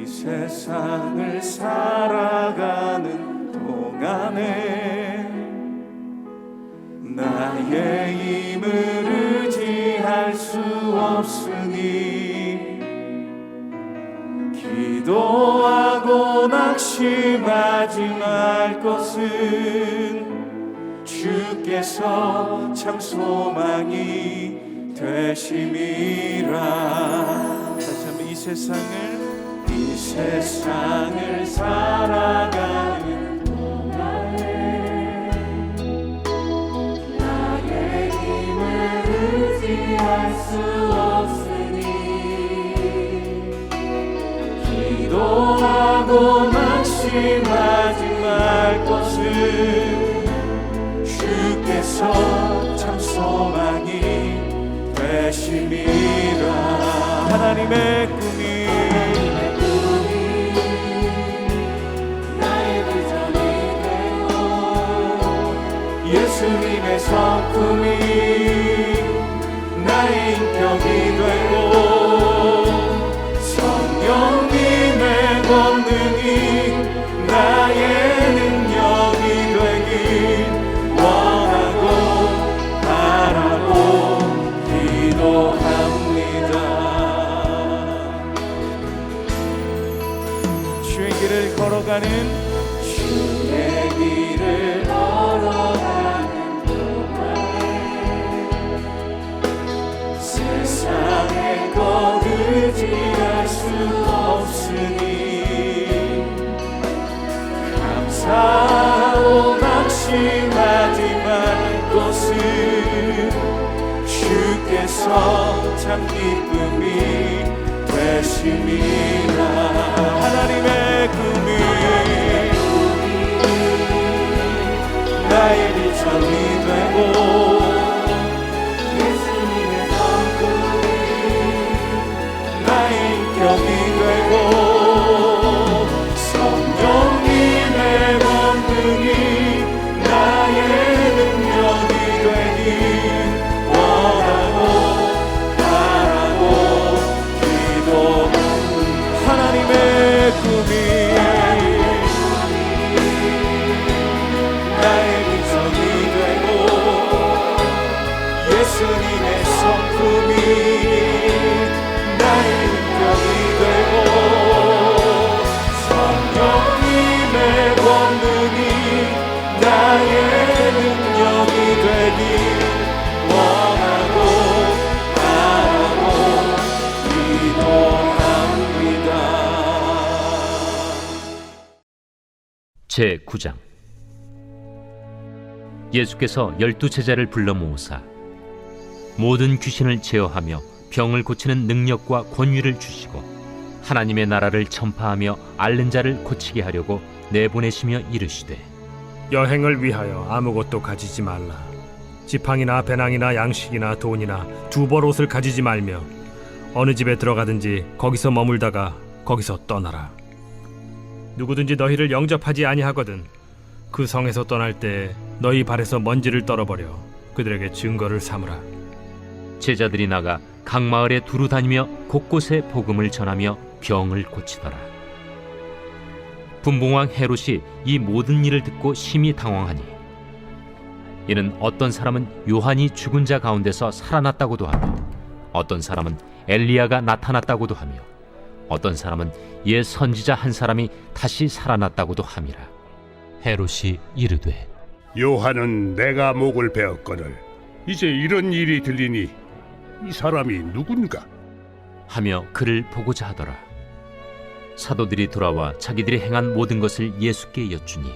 이 세상을 살아가는 동안에 나의 힘을 의지할 수 없으니 기도하고 낙심하지 말 것은 주께서 참 소망이 되심이라. 다시 한번 이 세상을 살아가는 동안에 나의 힘을 의지할 수 없으니 기도하고 낙심하지 말 것은 주께서 참 소망이 되심이라. 하나님의 꿈이 나의 비전이 되고 예수님의 성품이 나의 인격이 되고 성령님의 권능이 나의 능력이 되길 원하고 바라고 기도합니다. 주의 길을 걸어가는 동안에 세상의 것 의지할 수 없으니 감사하고 낙심하지 말 것은 주께서 참 기쁨이 되심이라. 하나님의 꿈이 나의 비전이 되고 예수님의 성품이 나의 인격이 되고 성령님의 권능이 나의 능력이 되길 원하고 바라고 기도합니다. 하나님의 꿈이 나의 비전이 되고 예수님의 성품이 나의 인격이 되고 성령님의 권능이 나의 능력이 되길 원하고 바라고 기도합니다. 제9장. 예수께서 12제자를 불러 모으사 모든 귀신을 제어하며 병을 고치는 능력과 권위를 주시고 하나님의 나라를 전파하며 앓는 자를 고치게 하려고 내보내시며 이르시되 여행을 위하여 아무것도 가지지 말라. 지팡이나 배낭이나 양식이나 돈이나 두벌 옷을 가지지 말며 어느 집에 들어가든지 거기서 머물다가 거기서 떠나라. 누구든지 너희를 영접하지 아니하거든 그 성에서 떠날 때 너희 발에서 먼지를 떨어버려 그들에게 증거를 삼으라. 제자들이 나가 각 마을에 두루 다니며 곳곳에 복음을 전하며 병을 고치더라. 분봉왕 헤롯이 이 모든 일을 듣고 심히 당황하니 이는 어떤 사람은 요한이 죽은 자 가운데서 살아났다고도 하며 어떤 사람은 엘리야가 나타났다고도 하며 어떤 사람은 옛 선지자 한 사람이 다시 살아났다고도 함이라. 헤롯이 이르되 요한은 내가 목을 베었거늘 이제 이런 일이 들리니 이 사람이 누군가 하며 그를 보고자 하더라. 사도들이 돌아와 자기들이 행한 모든 것을 예수께 여쭈니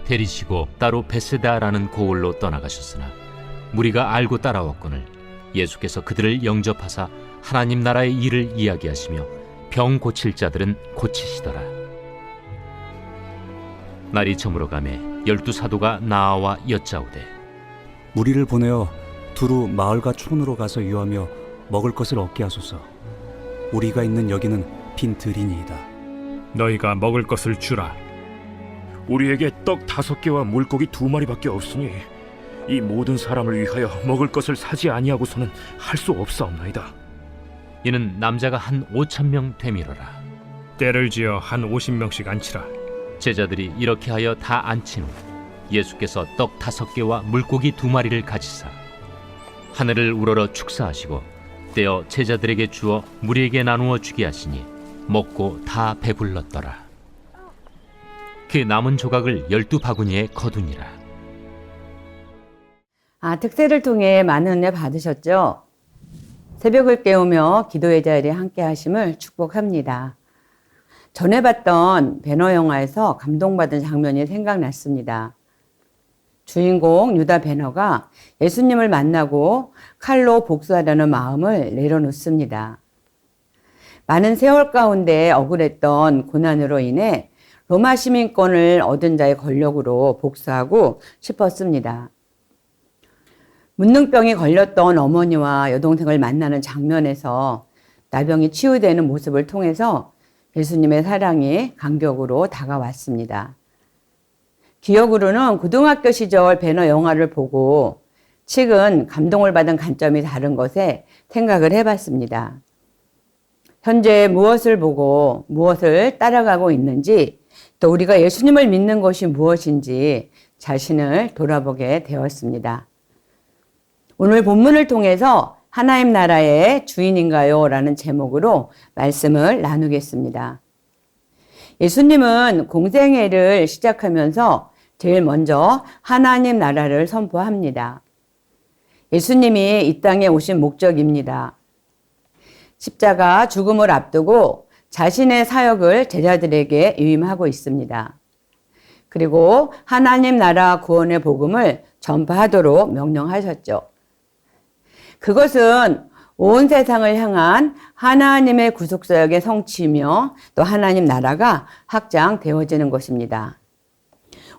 데리시고 따로 베세다라는 고을로 떠나가셨으나 무리가 알고 따라왔거늘 예수께서 그들을 영접하사 하나님 나라의 일을 이야기하시며 병 고칠 자들은 고치시더라. 날이 저물어 가매 12사도가 나아와 여짜오되 우리를 보내어 두루 마을과 촌으로 가서 유하며 먹을 것을 얻게 하소서. 우리가 있는 여기는 빈 들이니이다. 너희가 먹을 것을 주라. 우리에게 떡 5개와 물고기 2마리밖에 없으니 이 모든 사람을 위하여 먹을 것을 사지 아니하고서는 할 수 없사옵나이다. 이는 남자가 한 5,000명 되밀어라. 때를 지어 한 50명씩 앉히라. 제자들이 이렇게 하여 다 앉힌 후 예수께서 떡 5개와 물고기 2마리를 가지사 하늘을 우러러 축사하시고 떼어 제자들에게 주어 무리에게 나누어 주게 하시니 먹고 다 배불렀더라. 그 남은 조각을 12바구니에 거두니라. 특세를 통해 많은 은혜 받으셨죠? 새벽을 깨우며 기도의 자리에 함께 하심을 축복합니다. 전에 봤던 배너 영화에서 감동받은 장면이 생각났습니다. 주인공 유다 배너가 예수님을 만나고 칼로 복수하려는 마음을 내려놓습니다. 많은 세월 가운데 억울했던 고난으로 인해 로마 시민권을 얻은 자의 권력으로 복수하고 싶었습니다. 문능병이 걸렸던 어머니와 여동생을 만나는 장면에서 나병이 치유되는 모습을 통해서 예수님의 사랑이 간격으로 다가왔습니다. 기억으로는 고등학교 시절 배너 영화를 보고 최근 감동을 받은 관점이 다른 것에 생각을 해봤습니다. 현재 무엇을 보고 무엇을 따라가고 있는지, 또 우리가 예수님을 믿는 것이 무엇인지 자신을 돌아보게 되었습니다. 오늘 본문을 통해서 하나님 나라의 주인인가요? 라는 제목으로 말씀을 나누겠습니다. 예수님은 공생애를 시작하면서 제일 먼저 하나님 나라를 선포합니다. 예수님이 이 땅에 오신 목적입니다. 십자가 죽음을 앞두고 자신의 사역을 제자들에게 위임하고 있습니다. 그리고 하나님 나라 구원의 복음을 전파하도록 명령하셨죠. 그것은 온 세상을 향한 하나님의 구속사역의 성취이며 또 하나님 나라가 확장되어지는 것입니다.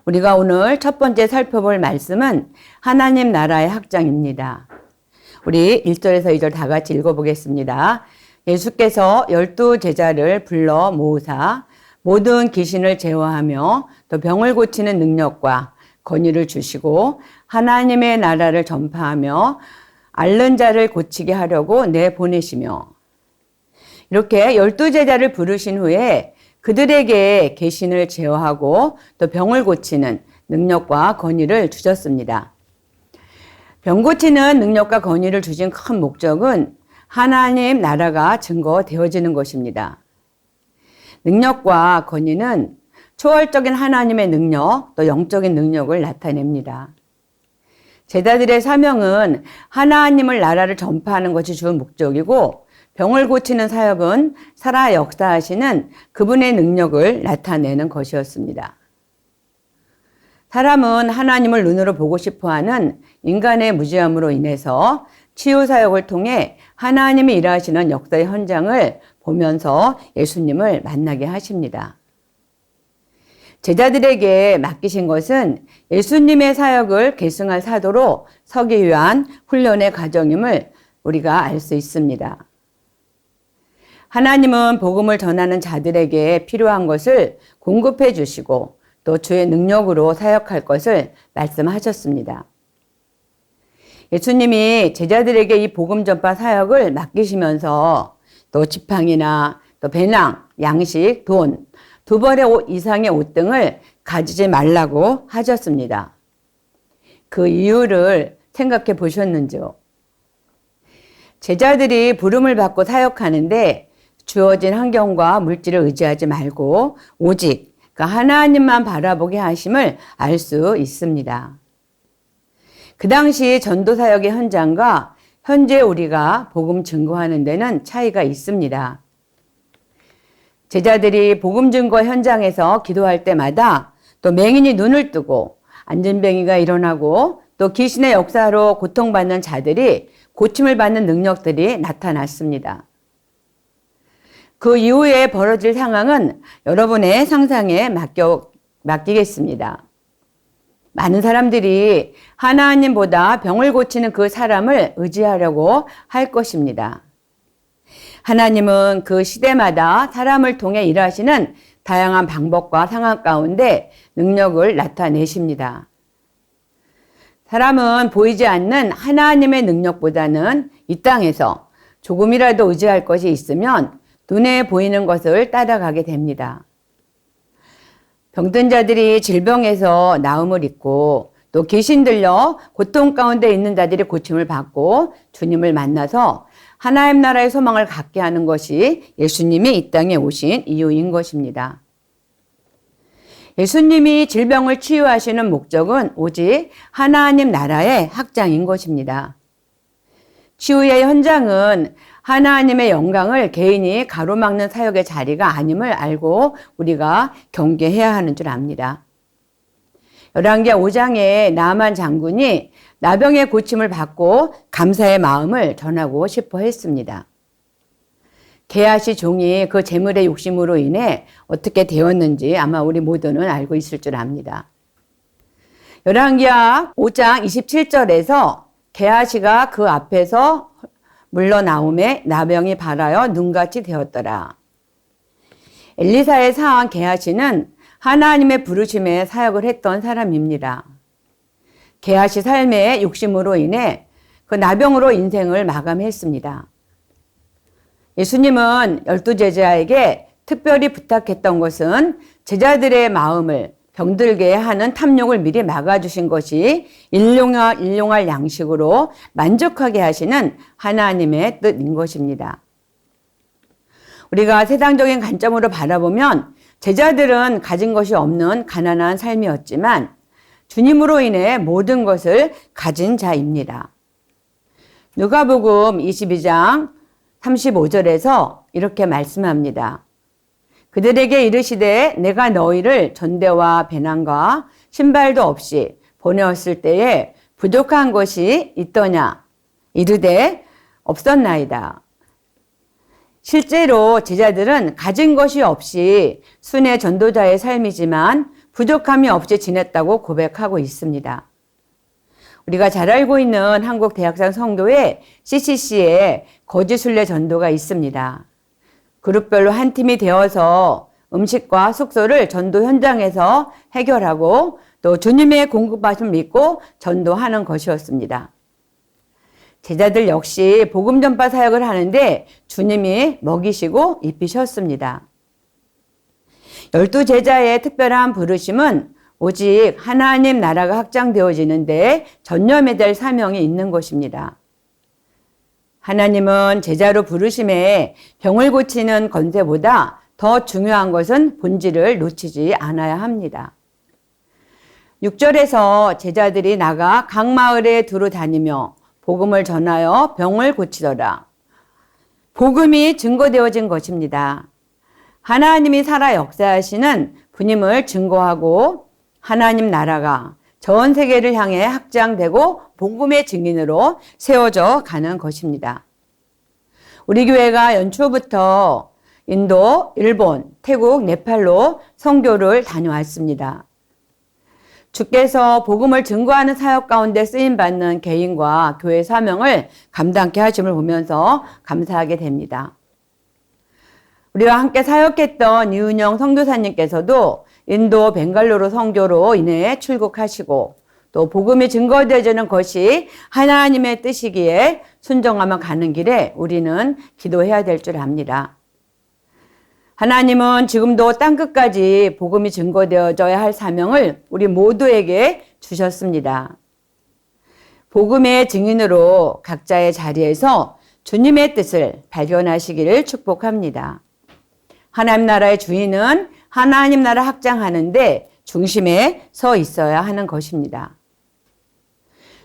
우리가 오늘 첫 번째 살펴볼 말씀은 하나님 나라의 확장입니다. 우리 1절에서 2절 다 같이 읽어보겠습니다. 예수께서 12 제자를 불러 모으사 모든 귀신을 제어하며 또 병을 고치는 능력과 권위를 주시고 하나님의 나라를 전파하며 앓는 자를 고치게 하려고 내보내시며, 이렇게 12 제자를 부르신 후에 그들에게 귀신을 제어하고 또 병을 고치는 능력과 권위를 주셨습니다. 병 고치는 능력과 권위를 주신 큰 목적은 하나님 나라가 증거되어지는 것입니다. 능력과 권위는 초월적인 하나님의 능력, 또 영적인 능력을 나타냅니다. 제자들의 사명은 하나님을 나라를 전파하는 것이 주 목적이고, 병을 고치는 사역은 살아 역사하시는 그분의 능력을 나타내는 것이었습니다. 사람은 하나님을 눈으로 보고 싶어하는 인간의 무지함으로 인해서 치유 사역을 통해 하나님이 일하시는 역사의 현장을 보면서 예수님을 만나게 하십니다. 제자들에게 맡기신 것은 예수님의 사역을 계승할 사도로 서기 위한 훈련의 과정임을 우리가 알 수 있습니다. 하나님은 복음을 전하는 자들에게 필요한 것을 공급해 주시고 또 주의 능력으로 사역할 것을 말씀하셨습니다. 예수님이 제자들에게 이 복음 전파 사역을 맡기시면서 또 지팡이나 또 배낭, 양식, 돈, 2벌의 옷 이상의 옷 등을 가지지 말라고 하셨습니다. 그 이유를 생각해 보셨는지요? 제자들이 부름을 받고 사역하는데 주어진 환경과 물질을 의지하지 말고 오직 그 하나님만 바라보게 하심을 알 수 있습니다. 그 당시 전도 사역의 현장과 현재 우리가 복음 증거하는 데는 차이가 있습니다. 제자들이 복음 증거 현장에서 기도할 때마다 또 맹인이 눈을 뜨고 안진뱅이가 일어나고 또 귀신의 역사로 고통받는 자들이 고침을 받는 능력들이 나타났습니다. 그 이후에 벌어질 상황은 여러분의 상상에 맡기겠습니다. 많은 사람들이 하나님보다 병을 고치는 그 사람을 의지하려고 할 것입니다. 하나님은 그 시대마다 사람을 통해 일하시는 다양한 방법과 상황 가운데 능력을 나타내십니다. 사람은 보이지 않는 하나님의 능력보다는 이 땅에서 조금이라도 의지할 것이 있으면 눈에 보이는 것을 따라가게 됩니다. 병든 자들이 질병에서 나음을 입고 또 귀신 들려 고통 가운데 있는 자들이 고침을 받고 주님을 만나서 하나님 나라의 소망을 갖게 하는 것이 예수님이 이 땅에 오신 이유인 것입니다. 예수님이 질병을 치유하시는 목적은 오직 하나님 나라의 확장인 것입니다. 치유의 현장은 하나님의 영광을 개인이 가로막는 사역의 자리가 아님을 알고 우리가 경계해야 하는 줄 압니다. 열왕기하 5장에 나아만 장군이 나병의 고침을 받고 감사의 마음을 전하고 싶어 했습니다. 게하시 종이 그 재물의 욕심으로 인해 어떻게 되었는지 아마 우리 모두는 알고 있을 줄 압니다. 열왕기하 5장 27절에서 게하시가 그 앞에서 물러나오매 나병이 발하여 눈같이 되었더라. 엘리사의 사한 게하시는 하나님의 부르심에 사역을 했던 사람입니다. 게하시 삶의 욕심으로 인해 그 나병으로 인생을 마감했습니다. 예수님은 12제자에게 특별히 부탁했던 것은 제자들의 마음을 병들게 하는 탐욕을 미리 막아주신 것이 일용할 양식으로 만족하게 하시는 하나님의 뜻인 것입니다. 우리가 세상적인 관점으로 바라보면 제자들은 가진 것이 없는 가난한 삶이었지만 주님으로 인해 모든 것을 가진 자입니다. 누가복음 22장 35절에서 이렇게 말씀합니다. 그들에게 이르시되 내가 너희를 전대와 배낭과 신발도 없이 보내었을 때에 부족한 것이 있더냐? 이르되 없었나이다. 실제로 제자들은 가진 것이 없이 순회 전도자의 삶이지만 부족함이 없이 지냈다고 고백하고 있습니다. 우리가 잘 알고 있는 한국 대학생 성교회 CCC에 거지 순례 전도가 있습니다. 그룹별로 한 팀이 되어서 음식과 숙소를 전도 현장에서 해결하고 또 주님의 공급하심을 믿고 전도하는 것이었습니다. 제자들 역시 복음 전파 사역을 하는데 주님이 먹이시고 입히셨습니다. 12제자의 특별한 부르심은 오직 하나님 나라가 확장되어지는데 전념해야 될 사명이 있는 것입니다. 하나님은 제자로 부르심에 병을 고치는 건세보다 더 중요한 것은 본질을 놓치지 않아야 합니다. 6절에서 제자들이 나가 각 마을에 두루 다니며 복음을 전하여 병을 고치더라. 복음이 증거되어진 것입니다. 하나님이 살아 역사하시는 분임을 증거하고 하나님 나라가 전 세계를 향해 확장되고 복음의 증인으로 세워져 가는 것입니다. 우리 교회가 연초부터 인도, 일본, 태국, 네팔로 선교를 다녀왔습니다. 주께서 복음을 증거하는 사역 가운데 쓰임받는 개인과 교회 사명을 감당케 하심을 보면서 감사하게 됩니다. 우리와 함께 사역했던 이은영 선교사님께서도 인도 벵갈루루 선교로 인해 출국하시고 또 복음이 증거되어지는 것이 하나님의 뜻이기에 순종하며 가는 길에 우리는 기도해야 될 줄 압니다. 하나님은 지금도 땅끝까지 복음이 증거되어져야 할 사명을 우리 모두에게 주셨습니다. 복음의 증인으로 각자의 자리에서 주님의 뜻을 발견하시기를 축복합니다. 하나님 나라의 주인은 하나님 나라 확장하는데 중심에 서 있어야 하는 것입니다.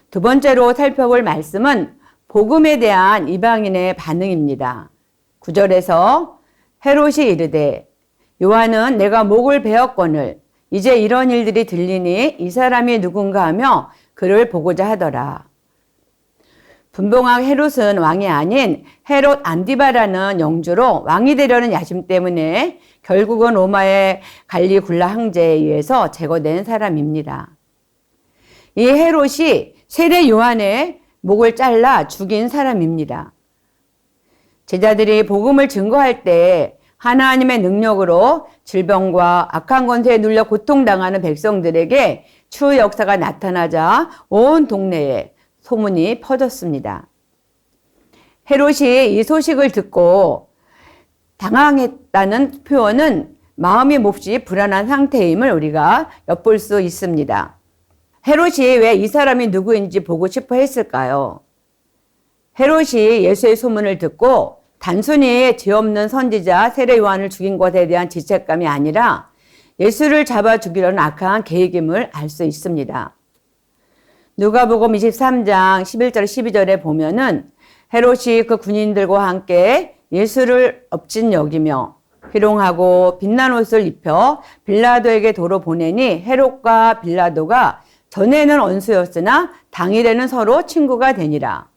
두 번째로 살펴볼 말씀은 복음에 대한 이방인의 반응입니다. 9절에서 헤롯이 이르되 요한은 내가 목을 베었거늘 이제 이런 일들이 들리니 이 사람이 누군가 하며 그를 보고자 하더라. 분봉왕 헤롯은 왕이 아닌 헤롯 안디바라는 영주로 왕이 되려는 야심 때문에 결국은 로마의 갈리굴라 황제에 의해서 제거된 사람입니다. 이 헤롯이 세례 요한의 목을 잘라 죽인 사람입니다. 제자들이 복음을 증거할 때 하나님의 능력으로 질병과 악한 권세에 눌려 고통당하는 백성들에게 추후 역사가 나타나자 온 동네에 소문이 퍼졌습니다. 헤롯이 이 소식을 듣고 당황했다는 표현은 마음이 몹시 불안한 상태임을 우리가 엿볼 수 있습니다. 헤롯이 왜 이 사람이 누구인지 보고 싶어 했을까요? 헤롯이 예수의 소문을 듣고 단순히 죄 없는 선지자 세례 요한을 죽인 것에 대한 죄책감이 아니라 예수를 잡아 죽이려는 악한 계획임을 알 수 있습니다. 누가복음 23장 11절 12절에 보면은 헤롯이 그 군인들과 함께 예수를 업진 여기며 희롱하고 빛난 옷을 입혀 빌라도에게 도로 보내니 헤롯과 빌라도가 전에는 원수였으나 당일에는 서로 친구가 되니라.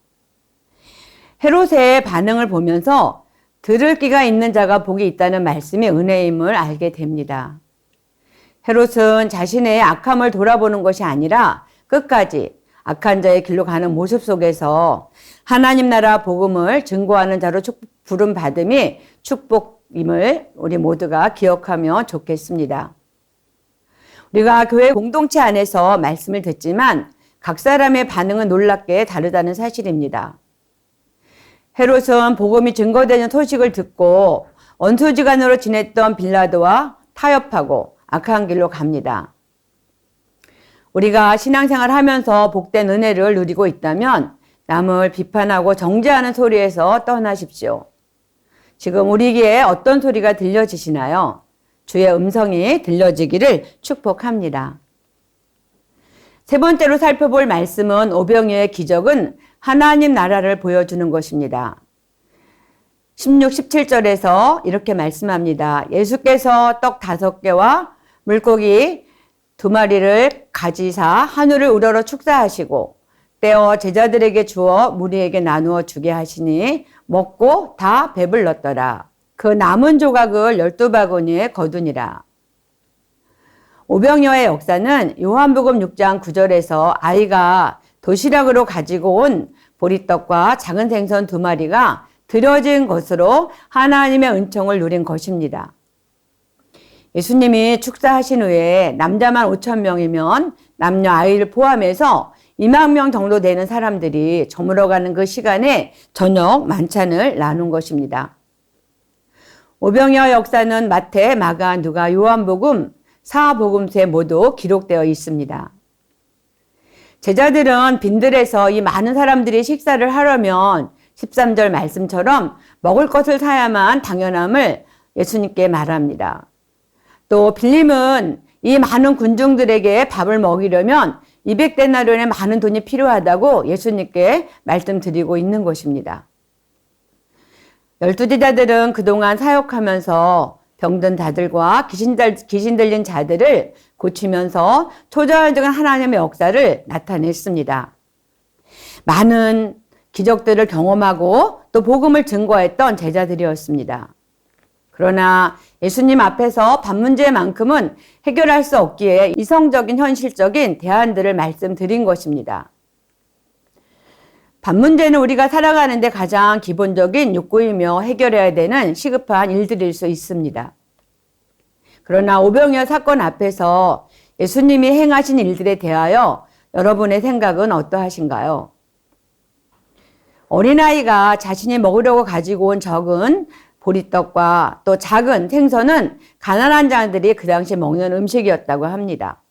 헤롯의 반응을 보면서 들을 귀가 있는 자가 복이 있다는 말씀이 은혜임을 알게 됩니다. 헤롯은 자신의 악함을 돌아보는 것이 아니라 끝까지 악한 자의 길로 가는 모습 속에서 하나님 나라 복음을 증거하는 자로 부름 받음이 축복임을 우리 모두가 기억하면 좋겠습니다. 우리가 교회 공동체 안에서 말씀을 듣지만 각 사람의 반응은 놀랍게 다르다는 사실입니다. 헤롯은 복음이 증거되는 소식을 듣고 원수지간으로 지냈던 빌라도와 타협하고 악한 길로 갑니다. 우리가 신앙생활 하면서 복된 은혜를 누리고 있다면 남을 비판하고 정죄하는 소리에서 떠나십시오. 지금 우리에게 어떤 소리가 들려지시나요? 주의 음성이 들려지기를 축복합니다. 세 번째로 살펴볼 말씀은 오병이어의 기적은 하나님 나라를 보여주는 것입니다. 16, 17절에서 이렇게 말씀합니다. 예수께서 떡 5개와 물고기 2마리를 가지사 하늘을 우러러 축사하시고 떼어 제자들에게 주어 무리에게 나누어 주게 하시니 먹고 다 배불렀더라. 그 남은 조각을 12바구니에 거두니라. 오병이어의 역사는 요한복음 6장 9절에서 아이가 도시락으로 가지고 온 보리떡과 작은 생선 2마리가 드려진 것으로 하나님의 은총을 누린 것입니다. 예수님이 축사하신 후에 남자만 5,000명이면 남녀 아이를 포함해서 2만 명 정도 되는 사람들이 저물어가는 그 시간에 저녁 만찬을 나눈 것입니다. 오병이어 역사는 마태, 마가, 누가, 요한복음, 사복음서에 모두 기록되어 있습니다. 제자들은 빈들에서 이 많은 사람들이 식사를 하려면 13절 말씀처럼 먹을 것을 사야만 당연함을 예수님께 말합니다. 또 빌림은 이 많은 군중들에게 밥을 먹이려면 200데나리온의 많은 돈이 필요하다고 예수님께 말씀드리고 있는 것입니다. 12제자들은 그동안 사역하면서 병든 자들과 귀신 들린 자들을 고치면서 초자연적인 하나님의 역사를 나타냈습니다. 많은 기적들을 경험하고 또 복음을 증거했던 제자들이었습니다. 그러나 예수님 앞에서 밥 문제만큼은 해결할 수 없기에 이성적인 현실적인 대안들을 말씀드린 것입니다. 밥 문제는 우리가 살아가는데 가장 기본적인 욕구이며 해결해야 되는 시급한 일들일 수 있습니다. 그러나 오병이어 사건 앞에서 예수님이 행하신 일들에 대하여 여러분의 생각은 어떠하신가요? 어린아이가 자신이 먹으려고 가지고 온 적은 보리떡과 또 작은 생선은 가난한 자들이 그 당시 먹는 음식이었다고 합니다.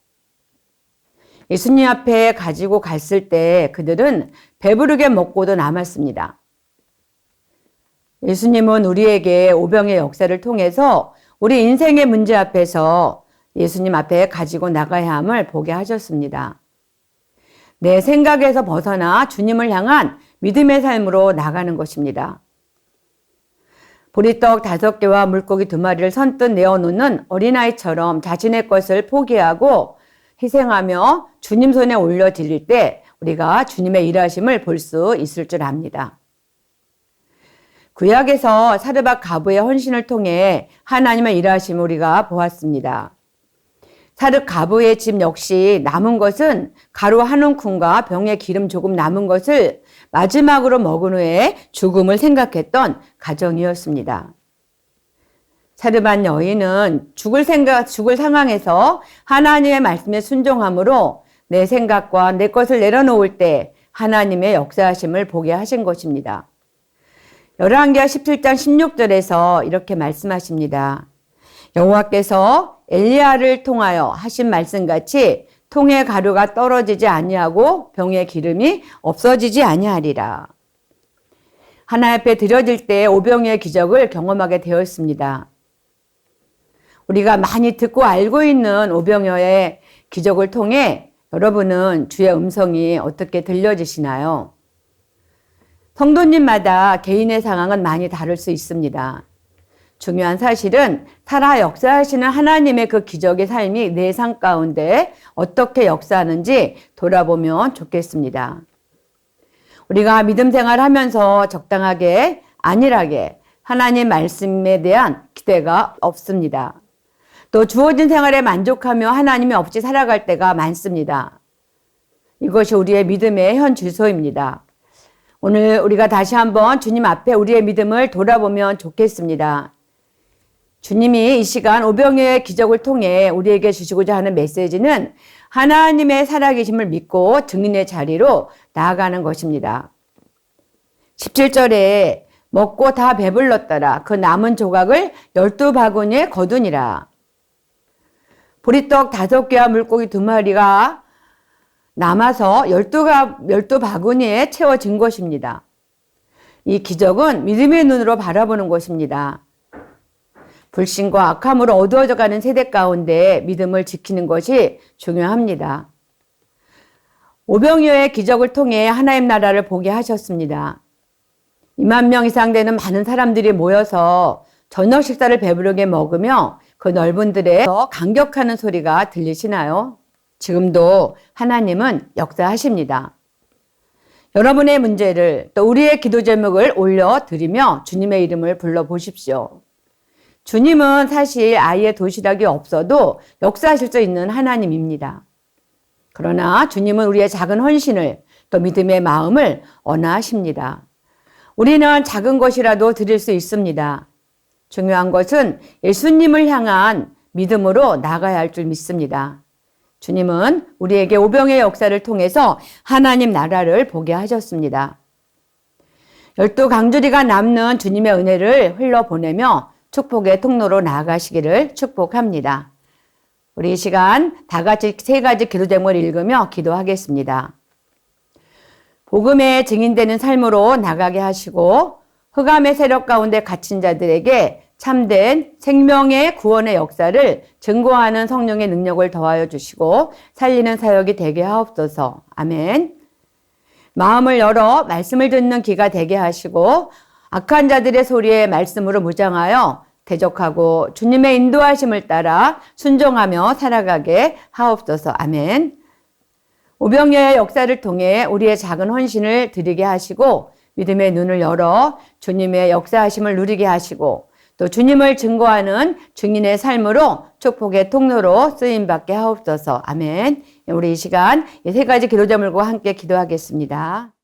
예수님 앞에 가지고 갔을 때 그들은 배부르게 먹고도 남았습니다. 예수님은 우리에게 오병의 역사를 통해서 우리 인생의 문제 앞에서 예수님 앞에 가지고 나가야 함을 보게 하셨습니다. 내 생각에서 벗어나 주님을 향한 믿음의 삶으로 나가는 것입니다. 보리떡 5개와 물고기 2마리를 선뜻 내어놓는 어린아이처럼 자신의 것을 포기하고 희생하며 주님 손에 올려드릴 때 우리가 주님의 일하심을 볼 수 있을 줄 압니다. 구약에서 사르밧 가부의 헌신을 통해 하나님의 일하심을 우리가 보았습니다. 사르밧 가부의 집 역시 남은 것은 가루 한 움큼과 병에 기름 조금 남은 것을 마지막으로 먹은 후에 죽음을 생각했던 가정이었습니다. 사르밧 여인은 죽을 상황에서 하나님의 말씀에 순종함으로 내 생각과 내 것을 내려놓을 때 하나님의 역사하심을 보게 하신 것입니다. 열왕기하 17장 16절에서 이렇게 말씀하십니다. 여호와께서 엘리야를 통하여 하신 말씀같이 통의 가루가 떨어지지 아니하고 병의 기름이 없어지지 아니하리라. 하나님 앞에 드려질 때 오병이어의 기적을 경험하게 되었습니다. 우리가 많이 듣고 알고 있는 오병이어의 기적을 통해 여러분은 주의 음성이 어떻게 들려지시나요? 성도님마다 개인의 상황은 많이 다를 수 있습니다. 중요한 사실은 살아 역사하시는 하나님의 그 기적의 삶이 내 삶 가운데 어떻게 역사하는지 돌아보면 좋겠습니다. 우리가 믿음 생활하면서 적당하게 안일하게 하나님 말씀에 대한 기대가 없습니다. 또 주어진 생활에 만족하며 하나님이 없이 살아갈 때가 많습니다. 이것이 우리의 믿음의 현 주소입니다. 오늘 우리가 다시 한번 주님 앞에 우리의 믿음을 돌아보면 좋겠습니다. 주님이 이 시간 오병이어의 기적을 통해 우리에게 주시고자 하는 메시지는 하나님의 살아계심을 믿고 증인의 자리로 나아가는 것입니다. 17절에 먹고 다 배불렀더라. 그 남은 조각을 12바구니에 거두니라. 보리떡 5개와 물고기 2마리가 남아서 12바구니에 채워진 것입니다. 이 기적은 믿음의 눈으로 바라보는 것입니다. 불신과 악함으로 어두워져가는 세대 가운데 믿음을 지키는 것이 중요합니다. 오병이어의 기적을 통해 하나님 나라를 보게 하셨습니다. 2만 명 이상 되는 많은 사람들이 모여서 저녁 식사를 배부르게 먹으며 그 넓은 들에 감격하는 소리가 들리시나요? 지금도 하나님은 역사하십니다. 여러분의 문제를 또 우리의 기도 제목을 올려드리며 주님의 이름을 불러보십시오. 주님은 사실 아이의 도시락이 없어도 역사하실 수 있는 하나님입니다. 그러나 주님은 우리의 작은 헌신을 또 믿음의 마음을 원하십니다. 우리는 작은 것이라도 드릴 수 있습니다. 중요한 것은 예수님을 향한 믿음으로 나가야 할 줄 믿습니다. 주님은 우리에게 오병의 역사를 통해서 하나님 나라를 보게 하셨습니다. 12강주리가 남는 주님의 은혜를 흘러보내며 축복의 통로로 나아가시기를 축복합니다. 우리 이 시간 다 같이 3가지 기도 제목을 읽으며 기도하겠습니다. 복음의 증인되는 삶으로 나가게 하시고 흑암의 세력 가운데 갇힌 자들에게 참된 생명의 구원의 역사를 증거하는 성령의 능력을 더하여 주시고 살리는 사역이 되게 하옵소서. 아멘. 마음을 열어 말씀을 듣는 귀가 되게 하시고 악한 자들의 소리에 말씀으로 무장하여 대적하고 주님의 인도하심을 따라 순종하며 살아가게 하옵소서. 아멘. 오병이어의 역사를 통해 우리의 작은 헌신을 드리게 하시고 믿음의 눈을 열어 주님의 역사하심을 누리게 하시고 또 주님을 증거하는 증인의 삶으로 축복의 통로로 쓰임받게 하옵소서. 아멘. 우리 이 시간 3가지 기도 제목과 함께 기도하겠습니다.